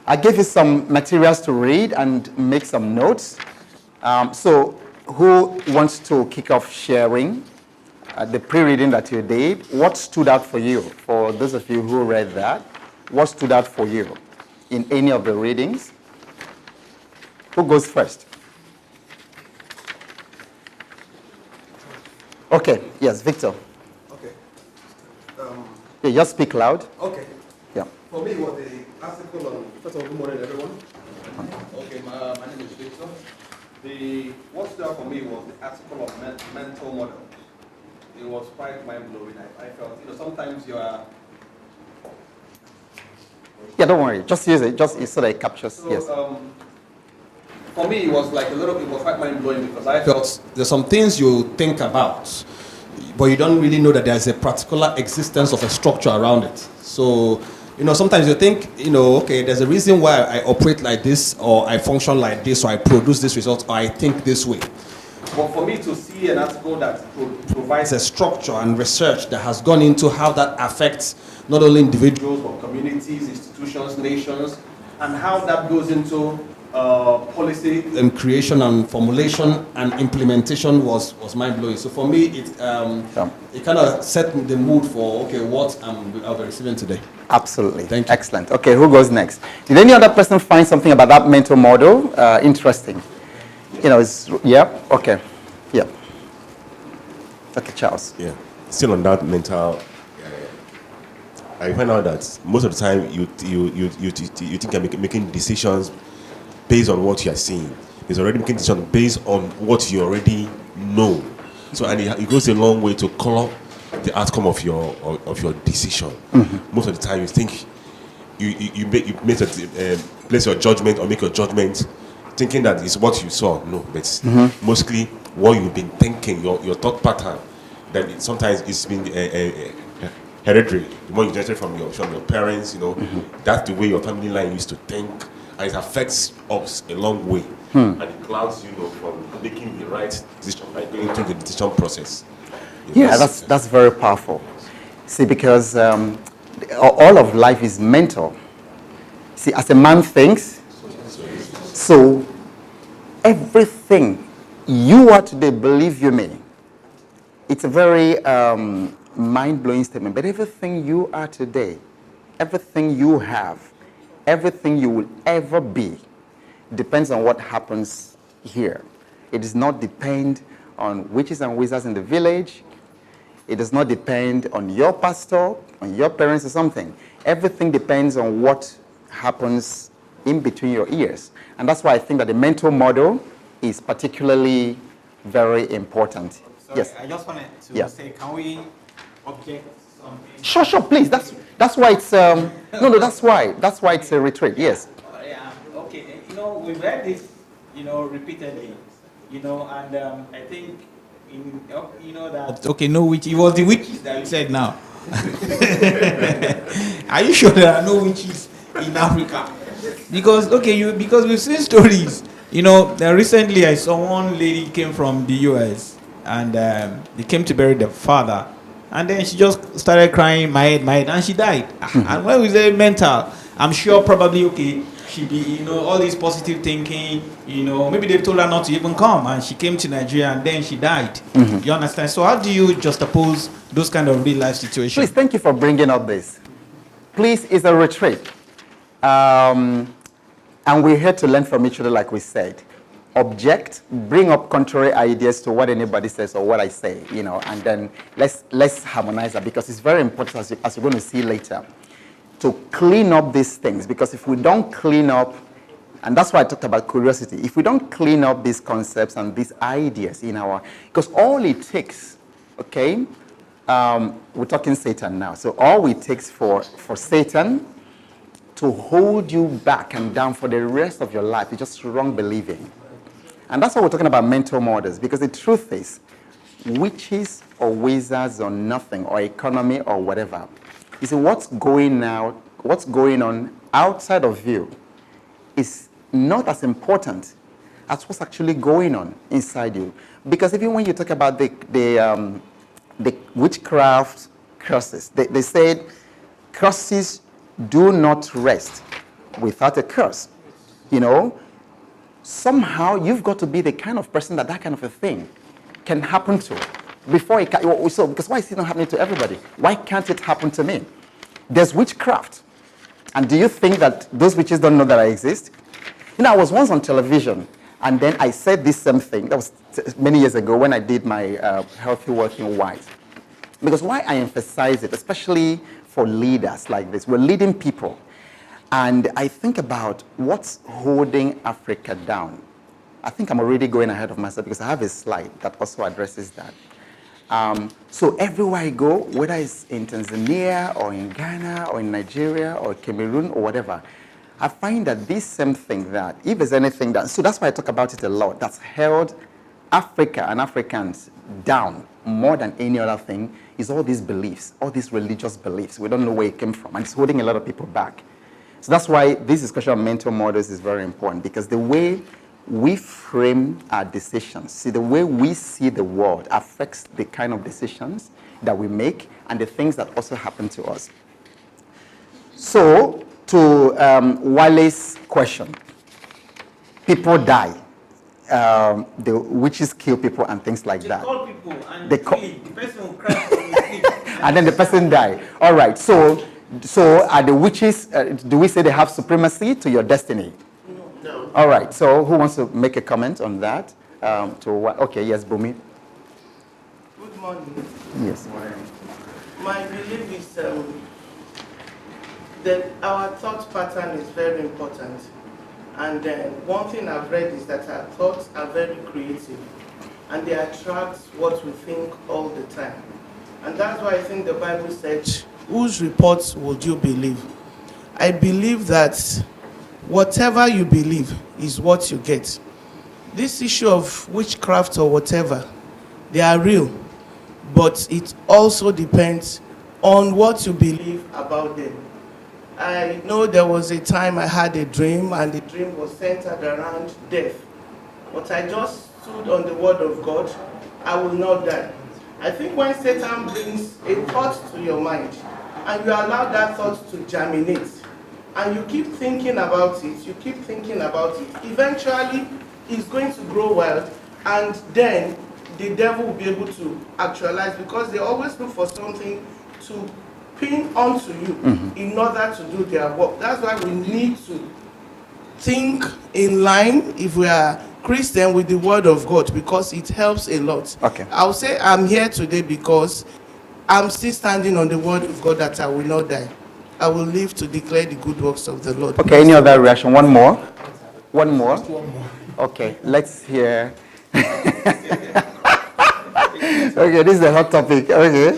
I gave you some materials to read and make some notes. So who wants to kick off sharing the pre-reading that you did? What stood out for you? For those of you who read that, what stood out for you in any of the readings? Who goes first? Okay, yes, Victor. Okay. Yeah, just speak loud. Okay. Yeah. For me, it was the article on, first of all, good morning, everyone. Okay, my name is Victor. What stood out for me was the article of mental model. It was quite mind-blowing. I felt, sometimes you are... Yeah, don't worry. Just use it. Just so that it captures. So, yes. For me, it was quite mind-blowing because I felt there's some things you think about, but you don't really know that there's a particular existence of a structure around it. So, sometimes you think, okay, there's a reason why I operate like this, or I function like this, or I produce this result, or I think this way. But for me to see an article that provides a structure and research that has gone into how that affects not only individuals, but communities, institutions, nations, and how that goes into policy and creation and formulation and implementation was mind-blowing. So for me, it kind of set the mood for, okay, what I'll be receiving today. Absolutely. Thank you. Excellent. Okay, who goes next? Did any other person find something about that mental model interesting? Yeah? Okay. Yeah. Okay, Charles. Yeah. Still on that mental, I find out that most of the time you think you're making decisions based on what you are seeing. It's already making decisions based on what you already know. So, and it goes a long way to color the outcome of your decision. Mm-hmm. Most of the time, you think you place your judgment or make your judgment thinking that it's what you saw. No, but mostly what you've been thinking, your thought pattern. That sometimes it's been hereditary. The more you generate from your parents, that's the way your family line used to think, and it affects us a long way, and it clouds from making the right decision, like going through the decision process. Yeah, that's very powerful. See, because all of life is mental. See, as a man thinks, so everything you are today, believe you me, it's a very mind-blowing statement, but everything you are today, everything you have, everything you will ever be, depends on what happens here. It does not depend on witches and wizards in the village. It does not depend on your pastor, on your parents or something. Everything depends on what happens in between your ears. And that's why I think that the mental model is particularly very important. Sorry, yes. I just wanted to say, can we object something? Sure, please. That's why it's that's why it's a retreat. Yes. Okay. We've read this, repeatedly, and I think that okay, no witch. It was the witches that you said now. Are you sure there are no witches in Africa? Because we've seen stories. Recently I saw one lady came from the US and they came to bury the father, and then she just started crying, my head, and she died. And when we say mental, I'm sure probably she be all this positive thinking. Maybe they told her not to even come, and she came to Nigeria and then she died. Mm-hmm. You understand? So how do you juxtapose those kind of real life situations? Please, thank you for bringing up this. Please, it's a retreat. And we're here to learn from each other, like we said. Object, bring up contrary ideas to what anybody says or what I say, and then let's harmonize that, because it's very important, as you're going to see later, to clean up these things. Because if we don't clean up, and that's why I talked about curiosity, if we don't clean up these concepts and these ideas because all it takes, okay, we're talking Satan now, so all it takes for Satan to hold you back and down for the rest of your life is just wrong believing. And that's why we're talking about mental models, because the truth is, witches or wizards or nothing, or economy or whatever, you see, what's going on outside of you is not as important as what's actually going on inside you. Because even when you talk about the witchcraft curses, they said curses do not rest without a curse. You know, somehow you've got to be the kind of person that kind of a thing can happen to before it can. So, because why is it not happening to everybody? Why can't it happen to me? There's witchcraft. And do you think that those witches don't know that I exist? You know, I was once on television, and then I said this same thing. That was many years ago when I did my Healthy Working Wise. Because why I emphasize it, especially for leaders like this, we're leading people. And I think about what's holding Africa down. I think I'm already going ahead of myself because I have a slide that also addresses that. So everywhere I go, whether it's in Tanzania or in Ghana or in Nigeria or Cameroon or whatever, I find that this same thing that, if there's anything that, so that's why I talk about it a lot, that's held Africa and Africans down more than any other thing, is all these beliefs, all these religious beliefs. We don't know where it came from, and it's holding a lot of people back. So that's why this discussion of mental models is very important, because the way we frame our decisions, see, the way we see the world affects the kind of decisions that we make and the things that also happen to us. So, to Wale's question, people die. The witches kill people and things like that. They call people and the person will cry from the sleep. And then the person die. All right. So are the witches? Do we say they have supremacy to your destiny? No. All right. So who wants to make a comment on that? Okay. Yes, Bumi. Good morning. Yes. My belief is that our thought pattern is very important. And one thing I've read is that our thoughts are very creative, and they attract what we think all the time. And that's why I think the Bible said, whose reports would you believe? I believe that whatever you believe is what you get. This issue of witchcraft or whatever, they are real, but it also depends on what you believe about them. I know there was a time I had a dream, and the dream was centered around death. But I just stood on the word of God. I will not die. I think when Satan brings a thought to your mind, and you allow that thought to germinate, and you keep thinking about it, eventually it's going to grow wild, and then the devil will be able to actualize, because they always look for something to pin onto you in order to do their work. That's why we need to think in line, if we are Christian, with the word of God, because it helps a lot. Okay. I'll say I'm here today because I'm still standing on the word of God that I will not die. I will live to declare the good works of the Lord. Okay. Any other reaction? One more. One more. Okay. Let's hear. Okay. This is a hot topic. Okay.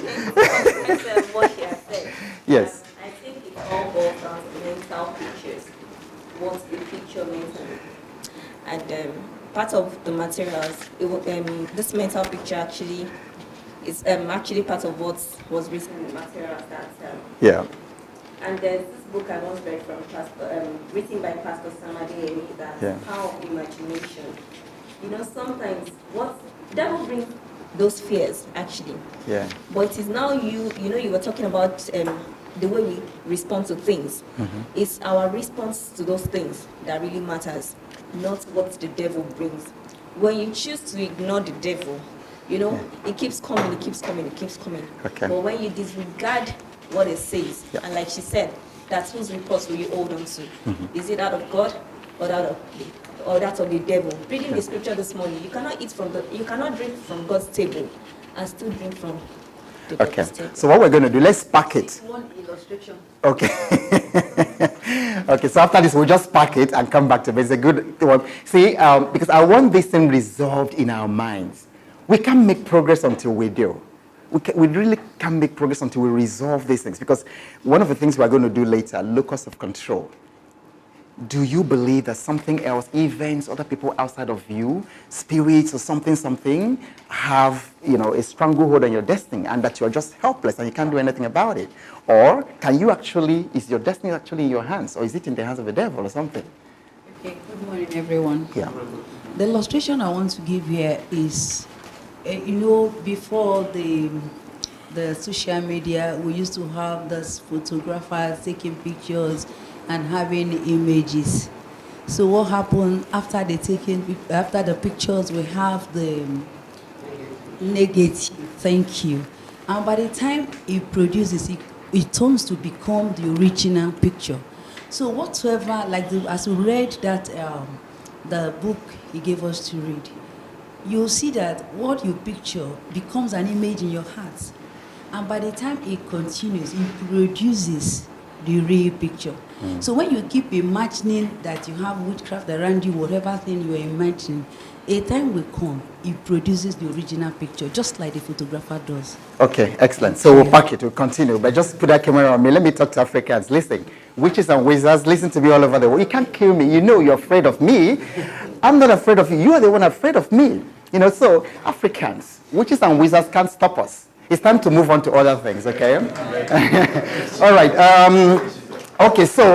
What she has said. Yes. I think it all boils down to mental pictures. What the picture means. And part of the materials, this mental picture actually is actually part of what was written in the materials that. Yeah. And there's this book I once read from written by Pastor Samadhi, that Power of Imagination. You know, sometimes what devil brings those fears actually. Yeah. But it is now you know, you were talking about the way we respond to things. It's our response to those things that really matters, not what the devil brings. When you choose to ignore the devil, you know, it keeps coming. Okay. But when you disregard what it says, and like she said, that's whose reports will you hold on to? Is it out of God or that of the devil? Reading the scripture this morning, you cannot drink from God's table and still drink from the devil's table. So what we're going to do, let's pack it. One illustration. Okay. Okay, so after this, we'll just pack it and come back to it. It's a good one. See, because I want this thing resolved in our minds. We can't make progress until we do. We really can't make progress until we resolve these things. Because one of the things we're going to do later, locus of control. Do you believe that something else, events, other people outside of you, spirits or something, have, you know, a stranglehold on your destiny, and that you're just helpless and you can't do anything about it? Or can you actually, is your destiny actually in your hands, or is it in the hands of the devil or something? Okay, good morning, everyone. Yeah. The illustration I want to give here is, you know, before the social media, we used to have those photographers taking pictures, and having images. So what happened after after the pictures, we have the negative. Thank you. And by the time it produces, it turns to become the original picture. So whatsoever, like as we read that the book he gave us to read, you'll see that what you picture becomes an image in your heart. And by the time it continues, it produces the real picture. So when you keep imagining that you have witchcraft around you, whatever thing you are imagining, a time will come, it produces the original picture, just like the photographer does. Okay, excellent. So we'll pack it, we'll continue. But just put that camera on me. Let me talk to Africans. Listen, witches and wizards, listen to me all over the world. You can't kill me. You know you're afraid of me. I'm not afraid of you. You are the one afraid of me. You know, so Africans, witches and wizards can't stop us. It's time to move on to other things, okay? All right. Okay, so